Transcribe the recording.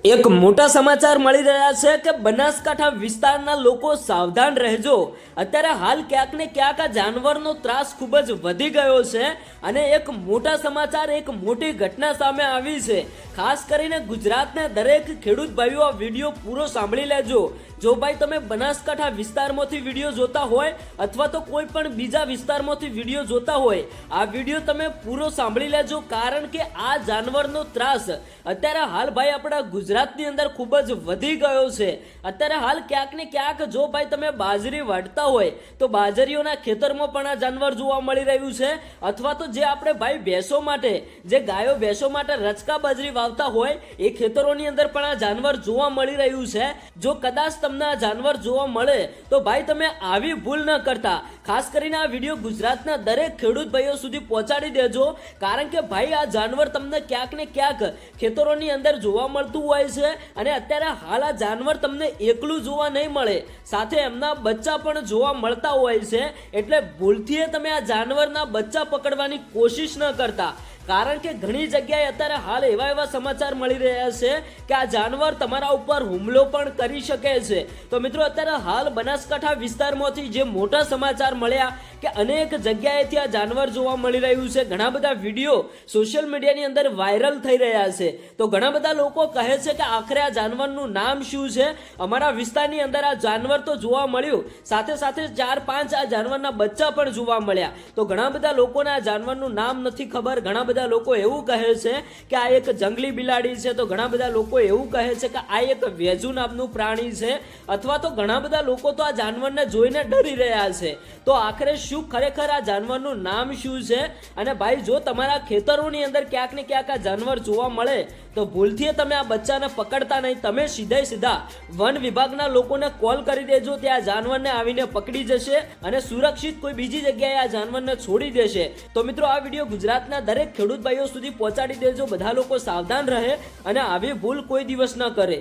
એક મોટા સમાચાર મળી રહ્યા છે કે બનાસકાંઠા વિસ્તારના લોકો સાવધાન રહેજો। અત્યારે હાલ ક્યાંક ને ક્યાંક આ જાનવરનો ત્રાસ ખૂબ જ વધી ગયો છે અને એક મોટા સમાચાર, એક મોટી ઘટના સામે આવી છે। ખાસ કરીને ગુજરાતના દરેક ખેડૂત ભાઈઓ આ વિડીયો પૂરો સાંભળી લેજો। જો ભાઈ તમે બનાસકાંઠા વિસ્તારમાંથી વિડીયો જોતા હોય અથવા તો કોઈ પણ બીજા વિસ્તારમાંથી વિડીયો જોતા હોય, આ વિડીયો તમે પૂરો સાંભળી લેજો, કારણ કે આ જાનવરનો ત્રાસ અત્યારે હાલ ભાઈ આપણા ગુજરાતની અંદર ખૂબ જ વધી ગયો છે। અત્યારે હાલ ક્યાંક ને ક્યાંક જો ભાઈ તમે બાજરી વાઢતા હોય તો બાજરીઓના ખેતરમાં પણ આ જાનવર જોવા મળી રહ્યું છે, અથવા તો જે આપણે ભાઈ ભેંસો માટે, જે ગાયો ભેંસો માટે રચકા બાજરી વાવતા હોય એ ખેતરોની અંદર પણ આ જાનવર જોવા મળી રહ્યું છે। જો કદાચ તમને આ જાનવર જોવા મળે તો ભાઈ તમે આવી ભૂલ ન કરતા। ખાસ કરીને આ વિડીયો ગુજરાતના દરેક ખેડૂત ભાઈઓ સુધી પહોંચાડી દેજો, કારણ કે ભાઈ આ જાનવર તમને ક્યાંક ને ક્યાંક ખેતરોની અંદર જોવા મળતું હોય છે અને અત્યારે હાલ આ જાનવર તમને એકલું જોવા નહીં મળે, સાથે એમના બચ્ચા પણ જોવા મળતા હોય છે। એટલે ભૂલથી તમે આ જાનવરના બચ્ચા પકડવાની કોશિશ ન કરતા, કારણ કે ઘણી જગ્યાએ અત્યારે હાલ એવા સમાચાર મળી રહ્યા છે કે આ જાનવર તમારા ઉપર હુમલો પણ કરી શકે છે। તો મિત્રો અત્યારે હાલ બનાસકાંઠા વિસ્તારમાંથી જે મોટા સમાચાર મળ્યા કે અનેક જગ્યાએથી આ જાનવર જોવા મળી રહ્યું છે, ઘણા બધા વિડીયો સોશિયલ મીડિયાની અંદર વાયરલ થઈ રહ્યા છે। તો ઘણા બધા લોકો કહે છે કે આખરે આ જાનવરનું નામ શું છે। અમારા વિસ્તારની અંદર આ જાનવર તો જોવા મળ્યું, સાથે સાથે 4-5 આ જાનવરના બચ્ચા પણ જોવા મળ્યા। તો ઘણા બધા લોકોને આ જાનવરનું નામ નથી ખબર, ઘણા બધા લોકો એવું કહે છે કે આ એક જંગલી બિલાડી છે, તો ઘણા બધા લોકો એવું કહે છે કે આ એક વેજુ નામનું પ્રાણી છે, અથવા તો ઘણા બધા લોકો તો આ જાનવરને જોઈને ડરી રહ્યા છે। તો આખરે શું ખરેખર આ જાનવરનું નામ શું છે? અને ભાઈ જો તમારા ખેતરોની અંદર ક્યાંક ને ક્યાંક આ જાનવર જોવા મળે તો ભૂલથી તમે આ બચ્ચાને પકડતા નહીં, તમે સીધા વન વિભાગના લોકોને કોલ કરી દેજો, ત્યાં જાનવરને આવીને પકડી જશે અને સુરક્ષિત કોઈ બીજી જગ્યાએ આ જાનવરને છોડી દેશે। તો મિત્રો આ વિડીયો ગુજરાતના દરેક ખેડૂત ભાઈઓ સુધી પહોંચાડી દેજો, બધા લોકો સાવધાન રહે અને આવી ભૂલ કોઈ દિવસ ન કરે।